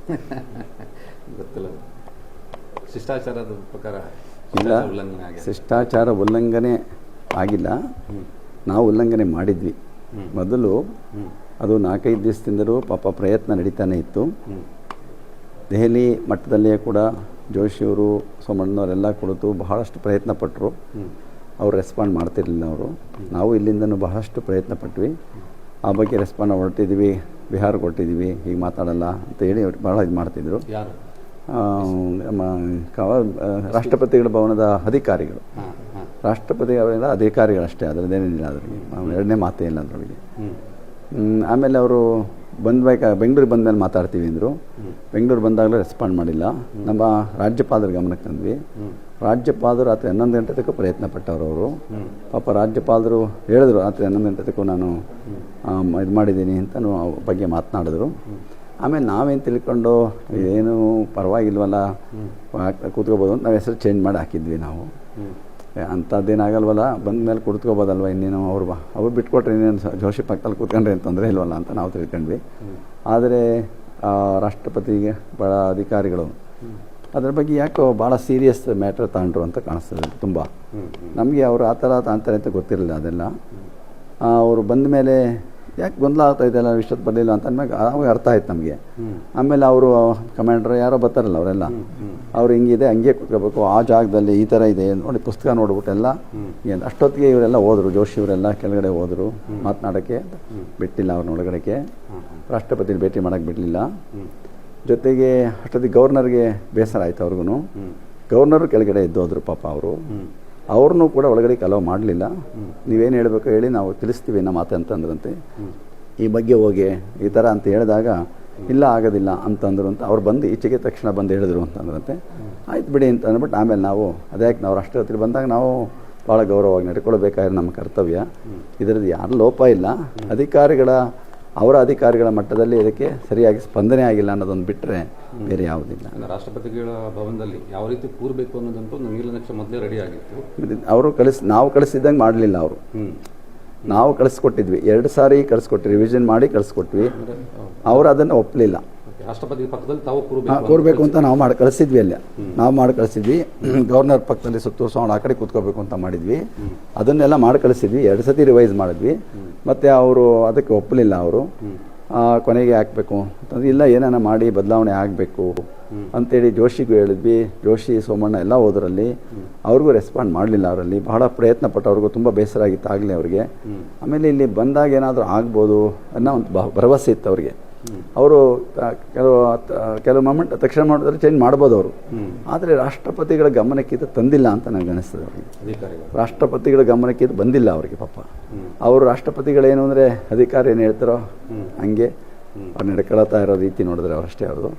ಗೊತ್ತಿಲ್ಲ. ಶಿಷ್ಟಾಚಾರದ ಪ್ರಕಾರ ಇಲ್ಲ, ಶಿಷ್ಟಾಚಾರ ಉಲ್ಲಂಘನೆ ಆಗಿಲ್ಲ. ನಾವು ಉಲ್ಲಂಘನೆ ಮಾಡಿದ್ವಿ. ಮೊದಲು ಅದು 4-5 ದಿವಸದಿಂದಲೂ ಪಾಪ ಪ್ರಯತ್ನ ನಡೀತಾನೆ ಇತ್ತು. ದೆಹಲಿ ಮಟ್ಟದಲ್ಲಿಯೇ ಕೂಡ ಜೋಶಿಯವರು, ಸೋಮಣ್ಣವರೆಲ್ಲ ಕುಳಿತು ಬಹಳಷ್ಟು ಪ್ರಯತ್ನ ಪಟ್ಟರು. ಅವ್ರು ರೆಸ್ಪಾಂಡ್ ಮಾಡ್ತಿರಲಿಲ್ಲ ಅವರು. ನಾವು ಇಲ್ಲಿಂದನೂ ಬಹಳಷ್ಟು ಪ್ರಯತ್ನ ಪಟ್ವಿ. ಆ ಬಗ್ಗೆ ರೆಸ್ಪಾಂಡ್ ಹೊರಟಿದ್ವಿ, ಬಿಹಾರ್ಗೆ ಹೊರಟಿದ್ವಿ, ಹೀಗೆ ಮಾತಾಡಲ್ಲ ಅಂತ ಹೇಳಿ ಭಾಳ ಇದು ಮಾಡ್ತಿದ್ರು. ರಾಷ್ಟ್ರಪತಿಗಳ ಭವನದ ಅಧಿಕಾರಿಗಳು, ರಾಷ್ಟ್ರಪತಿಗಳ ಅಧಿಕಾರಿಗಳಷ್ಟೇ, ಅದರದ್ದೇನಿಲ್ಲ. ಅದರಿಗೆ ಎರಡನೇ ಮಾತೇ ಇಲ್ಲ ಅದರೊಳಗೆ. ಆಮೇಲೆ ಅವರು ಬೆಂಗಳೂರಿಗೆ ಬಂದಮೇಲೆ ಮಾತಾಡ್ತೀವಿ ಅಂದರು. ಬೆಂಗಳೂರು ಬಂದಾಗಲೂ ರೆಸ್ಪಾಂಡ್ ಮಾಡಿಲ್ಲ. ನಮ್ಮ ರಾಜ್ಯಪಾಲರ ಗಮನಕ್ಕೆ ತಂದ್ವಿ. ರಾಜ್ಯಪಾಲರು ರಾತ್ರಿ 11 ಗಂಟೆ ತನಕ ಪ್ರಯತ್ನ ಪಟ್ಟವರು. ಅವರು ಪಾಪ ರಾಜ್ಯಪಾಲರು ಹೇಳಿದ್ರು, ರಾತ್ರಿ 11 ಗಂಟೆ ತನಕ ನಾನು ಇದು ಮಾಡಿದ್ದೀನಿ ಅಂತ ಬಗ್ಗೆ ಮಾತನಾಡಿದ್ರು. ಆಮೇಲೆ ನಾವೇನು ತಿಳ್ಕೊಂಡು ಏನು ಪರವಾಗಿಲ್ವಲ್ಲ, ಕೂತ್ಕೋಬೋದು ಅಂತ ನಾವು ಹೆಸರು ಚೇಂಜ್ ಮಾಡಿ ಹಾಕಿದ್ವಿ. ನಾವು ಅಂಥದ್ದೇನಾಗಲ್ವಲ್ಲ, ಬಂದ ಮೇಲೆ ಕುತ್ಕೋಬೋದಲ್ವ, ಇನ್ನೇನು ಅವ್ರು ಬಿಟ್ಕೊಟ್ರೆ ಇನ್ನೇನು ಜೋಶಿ ಪಕ್ಕದಲ್ಲಿ ಕೂತ್ಕೊಂಡ್ರೆ ಏನು ತೊಂದರೆ ಇಲ್ವಲ್ಲ ಅಂತ ನಾವು ತಿಳ್ಕೊಂಡ್ವಿ. ಆದರೆ ರಾಷ್ಟ್ರಪತಿಗೆ ಭಾಳ ಅಧಿಕಾರಿಗಳು ಅದ್ರ ಬಗ್ಗೆ ಯಾಕೋ ಭಾಳ ಸೀರಿಯಸ್ ಮ್ಯಾಟ್ರ್ ತಗೊಂಡ್ರು ಅಂತ ಕಾಣಿಸ್ತದೆ. ತುಂಬ ನಮಗೆ ಅವರು ಆ ಥರ ತಾಂತಾರೆ ಅಂತ ಗೊತ್ತಿರಲಿಲ್ಲ. ಅದೆಲ್ಲ ಅವರು ಬಂದ ಮೇಲೆ ಯಾಕೆ ಗೊಂದಲ ಆಗ್ತಾ ಇದೆಯಲ್ಲ, ಇಷ್ಟೊತ್ತು ಬರಲಿಲ್ಲ ಅಂತ ಅಂದ್ಮೇಲೆ ಅವಾಗ ಅರ್ಥ ಆಯ್ತು ನಮಗೆ. ಆಮೇಲೆ ಅವರು ಕಮಾಂಡ್ರ್ ಯಾರೋ ಬರ್ತಾರಲ್ಲ ಅವರೆಲ್ಲ, ಅವ್ರು ಹಿಂಗಿದೆ, ಹಂಗೆ ಕೂತ್ಕೋಬೇಕು, ಆ ಜಾಗದಲ್ಲಿ ಈ ಥರ ಇದೆ ನೋಡಿ, ಪುಸ್ತಕ ನೋಡ್ಬಿಟ್ಟೆಲ್ಲ ಏನು ಅಷ್ಟೊತ್ತಿಗೆ ಇವರೆಲ್ಲ ಹೋದರು. ಜೋಶಿ ಇವರೆಲ್ಲ ಕೆಳಗಡೆ ಹೋದರು ಮಾತನಾಡೋಕ್ಕೆ, ಬಿಟ್ಟಿಲ್ಲ ಅವ್ರನ್ನ ಒಳಗಡೆಗೆ. ರಾಷ್ಟ್ರಪತಿ ಭೇಟಿ ಮಾಡೋಕ್ಕೆ ಬಿಡಲಿಲ್ಲ. ಜೊತೆಗೆ ಅಷ್ಟೊತ್ತಿಗೆ ಗವರ್ನರ್ಗೆ ಬೇಸರ ಆಯಿತು ಅವ್ರಿಗೂ. ಗವರ್ನರು ಕೆಳಗಡೆ ಎದ್ದೋದ್ರು ಪಾಪ ಅವರು. ಅವ್ರನ್ನೂ ಕೂಡ ಒಳಗಡೆ ಅಲೋ ಮಾಡಲಿಲ್ಲ. ನೀವೇನು ಹೇಳಬೇಕು ಹೇಳಿ, ನಾವು ತಿಳಿಸ್ತೀವಿ ನಮ್ಮ ಮಾತು ಅಂತಂದ್ರಂತೆ. ಈ ಬಗ್ಗೆ ಹೋಗಿ ಈ ಥರ ಅಂತ ಹೇಳಿದಾಗ ಇಲ್ಲ ಆಗೋದಿಲ್ಲ ಅಂತಂದ್ರು ಅಂತ ಅವ್ರು ಬಂದು ಈಚೆಗೆ ತಕ್ಷಣ ಬಂದು ಹೇಳಿದ್ರು ಅಂತಂದ್ರಂತೆ. ಆಯ್ತು ಬಿಡಿ ಅಂತ ಅಂದ್ಬಿಟ್ಟು ಆಮೇಲೆ ನಾವು ಅದ್ಯಾಕೆ ನಾವು ರಾಷ್ಟ್ರಪತಿ ಬಂದಾಗ ನಾವು ಭಾಳ ಗೌರವವಾಗಿ ನಡ್ಕೊಳ್ಬೇಕಾದ್ರೆ ನಮ್ಮ ಕರ್ತವ್ಯ. ಇದರದ್ದು ಯಾರು ಲೋಪ ಇಲ್ಲ. ಅವರ ಅಧಿಕಾರಿಗಳ ಮಟ್ಟದಲ್ಲಿ ಇದಕ್ಕೆ ಸರಿಯಾಗಿ ಸ್ಪಂದನೆ ಆಗಿಲ್ಲ ಅನ್ನೋದೊಂದು ಬಿಟ್ಟರೆ ಬೇರೆ ಯಾವುದಿಲ್ಲ. ರಾಷ್ಟ್ರಪತಿಗಳ ಭವನದಲ್ಲಿ ಯಾವ ರೀತಿ ಕೂರಬೇಕು ಅನ್ನೋದಂತೂ ನೀಲನಕ್ಷೆ ಮೊದಲೇ ರೆಡಿ ಆಗಿತ್ತು. ಅವರು ನಾವು ಕಳಿಸಿದ್ದಂಗೆ ಮಾಡಲಿಲ್ಲ. ಅವರು ನಾವು ಕಳಿಸ್ಕೊಟ್ಟಿದ್ವಿ, 2 ಸಾರಿ ಕಳಿಸ್ಕೊಟ್ವಿ, ರಿವಿಷನ್ ಮಾಡಿ ಕಳಿಸ್ಕೊಟ್ವಿ. ಅವರು ಅದನ್ನು ಒಪ್ಪಲಿಲ್ಲ. ರಾಷ್ಟ್ರಪತಿ ಪಕ್ಕದಲ್ಲಿ ತಾವು ಕೂರಬೇಕು ಅಂತ ನಾವು ಮಾಡಿ ಕಳಿಸಿದ್ವಿ. ಅಲ್ಲೇ ನಾವು ಮಾಡಿ ಕಳಿಸಿದ್ವಿ. ಗವರ್ನರ್ ಪಕ್ಕದಲ್ಲಿ ಸುತ್ತೂರ್ಸೋಣ, ಆ ಕಡೆ ಕೂತ್ಕೋಬೇಕು ಅಂತ ಮಾಡಿದ್ವಿ. ಅದನ್ನೆಲ್ಲ ಮಾಡಿ ಕಳಿಸಿದ್ವಿ. 2 ಸತಿ ರಿವೈಸ್ ಮಾಡಿದ್ವಿ. ಮತ್ತು ಅವರು ಅದಕ್ಕೆ ಒಪ್ಪಲಿಲ್ಲ. ಅವರು ಕೊನೆಗೆ ಹಾಕಬೇಕು ಅಂತಂದ್ರೆ ಇಲ್ಲ, ಏನಾನ ಮಾಡಿ ಬದಲಾವಣೆ ಆಗಬೇಕು ಅಂತೇಳಿ ಜೋಶಿಗೂ ಹೇಳಿದ್ವಿ. ಜೋಶಿ, ಸೋಮಣ್ಣ ಎಲ್ಲ ಹೋದ್ರಲ್ಲಿ. ಅವ್ರಿಗೂ ರೆಸ್ಪಾಂಡ್ ಮಾಡಲಿಲ್ಲ. ಅವರಲ್ಲಿ ಬಹಳ ಪ್ರಯತ್ನ ಪಟ್ಟು ಅವ್ರಿಗೂ ತುಂಬ ಬೇಸರ ಆಗಿತ್ತು ಆಗಲೇ ಅವ್ರಿಗೆ. ಆಮೇಲೆ ಇಲ್ಲಿ ಬಂದಾಗ ಏನಾದರೂ ಆಗ್ಬೋದು ಅನ್ನೋ ಒಂದು ಭರವಸೆ ಇತ್ತು ಅವ್ರಿಗೆ. ಅವರು ಕೆಲವು ಮೊಮೆಂಟ್ ತಕ್ಷಣ ಮಾಡೋದ್ರಲ್ಲಿ ಚೇಂಜ್ ಮಾಡ್ಬೋದು ಅವರು. ಆದರೆ ರಾಷ್ಟ್ರಪತಿಗಳ ಗಮನಕ್ಕೆ ಇದು ತಂದಿಲ್ಲ ಅಂತ ನನಗೆ ಅನಿಸ್ತದೆ. ಅವರಿಗೆ ರಾಷ್ಟ್ರಪತಿಗಳ ಗಮನಕ್ಕೆ ಇದು ಬಂದಿಲ್ಲ ಅವರಿಗೆ. ಪಾಪ ಅವರು ರಾಷ್ಟ್ರಪತಿಗಳೇನು ಅಂದರೆ ಅಧಿಕಾರಿ ಏನು ಹೇಳ್ತಾರೋ ಹಂಗೆ ಅವ್ರು ನಡ್ಕೊಳ್ತಾ ಇರೋ ರೀತಿ ನೋಡಿದ್ರೆ ಅವರಷ್ಟೇ ಅವ್ರದ್ದು.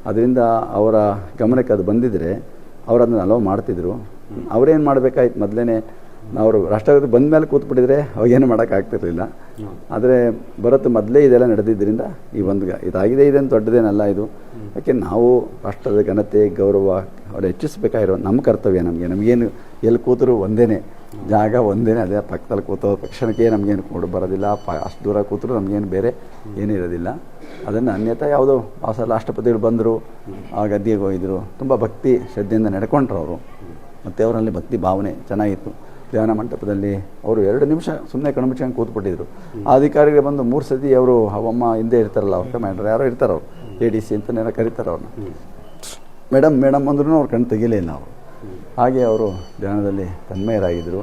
ಅದರಿಂದ ಅವರ ಗಮನಕ್ಕೆ ಅದು ಬಂದಿದ್ರೆ ಅವ್ರು ಅದನ್ನು ಅಲೋ ಮಾಡ್ತಿದ್ರು. ಅವ್ರೇನು ಮಾಡಬೇಕಾಯ್ತು, ಮೊದಲೇ ಅವರು ರಾಷ್ಟ್ರಪತಿ ಬಂದ ಮೇಲೆ ಕೂತ್ಬಿಟ್ಟಿದ್ರೆ ಅವಾಗೇನು ಮಾಡೋಕ್ಕಾಗ್ತಿರ್ಲಿಲ್ಲ. ಆದರೆ ಬರುತ್ತೆ ಮೊದಲೇ ಇದೆಲ್ಲ ನಡೆದಿದ್ದರಿಂದ ಈ ಒಂದು ಇದಾಗಿದೆ. ಇದೇನು ದೊಡ್ಡದೇನಲ್ಲ ಇದು. ಯಾಕೆ ನಾವು ರಾಷ್ಟ್ರದ ಘನತೆ, ಗೌರವ ಅವ್ರು ಹೆಚ್ಚಿಸ್ಬೇಕಾಗಿರೋ ನಮ್ಮ ಕರ್ತವ್ಯ. ನಮಗೇನು ಎಲ್ಲಿ ಕೂತರು ಒಂದೇ ಜಾಗ, ಒಂದೇ ಅದೇ ಪಕ್ಕದಲ್ಲಿ ಕೂತೋ ತಕ್ಷಣಕ್ಕೆ ನಮಗೇನು ಕೊಡು ಬರೋದಿಲ್ಲ. ಅಷ್ಟು ದೂರ ಕೂತರು ನಮಗೇನು ಬೇರೆ ಏನಿರೋದಿಲ್ಲ. ಅದನ್ನು ಅನ್ಯತಾ ಯಾವುದೋ ಸಲ ರಾಷ್ಟ್ರಪತಿಗಳು ಬಂದರು, ಆ ಗದ್ದಿಗೆ ಹೋಗಿದ್ರು, ತುಂಬ ಭಕ್ತಿ ಶ್ರದ್ಧೆಯಿಂದ ನಡ್ಕೊಂಡ್ರು ಅವರು. ಮತ್ತು ಅವರಲ್ಲಿ ಭಕ್ತಿ ಭಾವನೆ ಚೆನ್ನಾಗಿತ್ತು. ಧ್ಯಾನ ಮಂಟಪದಲ್ಲಿ ಅವರು 2 ನಿಮಿಷ ಸುಮ್ಮನೆ ಕಣ್ಮುಚ್ಕೊಂಡು ಕೂತ್ಬಿಟ್ಟಿದ್ರು. ಆ ಅಧಿಕಾರಿಗಳು ಬಂದು 3 ಸತಿ ಅವರು ಅವಮ್ಮ ಹಿಂದೆ ಇರ್ತಾರಲ್ಲ, ಅವ್ರ ಕಮಾಂಡರ್ ಯಾರೋ ಇರ್ತಾರೆ, ಅವರು ADC ಅಂತಲೇ ಕರೀತಾರೆ ಅವ್ರನ್ನ. ಮೇಡಮ್ ಮೇಡಮ್ ಅಂದ್ರೂ ಅವ್ರು ಕಣ್ಣು ತೆಗಿಲೇ ಇಲ್ಲ ಅವರು. ಹಾಗೆ ಅವರು ಧ್ಯಾನದಲ್ಲಿ ತನ್ಮಯರಾಗಿದ್ದರು.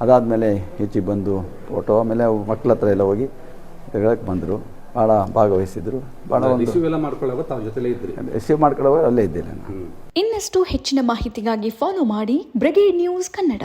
ಅದಾದಮೇಲೆ ಈಚೆಗೆ ಬಂದು ಫೋಟೋ, ಆಮೇಲೆ ಮಕ್ಕಳ ಹತ್ರ ಎಲ್ಲ ಹೋಗಿ ತೆಗೊಳಕ್ಕೆ ಬಂದರು. ಭಾಳ ಭಾಗವಹಿಸಿದ್ರು. ಭಾಳ ರಿಸೀವ್ ಮಾಡ್ಕೊಳ್ಳೋವಾಗ ಅಲ್ಲೇ ಇದ್ದೇನೆ ನಾನು. ಇನ್ನಷ್ಟು ಹೆಚ್ಚಿನ ಮಾಹಿತಿಗಾಗಿ ಫಾಲೋ ಮಾಡಿ ಬ್ರಿಗೇಡ್ ನ್ಯೂಸ್ ಕನ್ನಡ.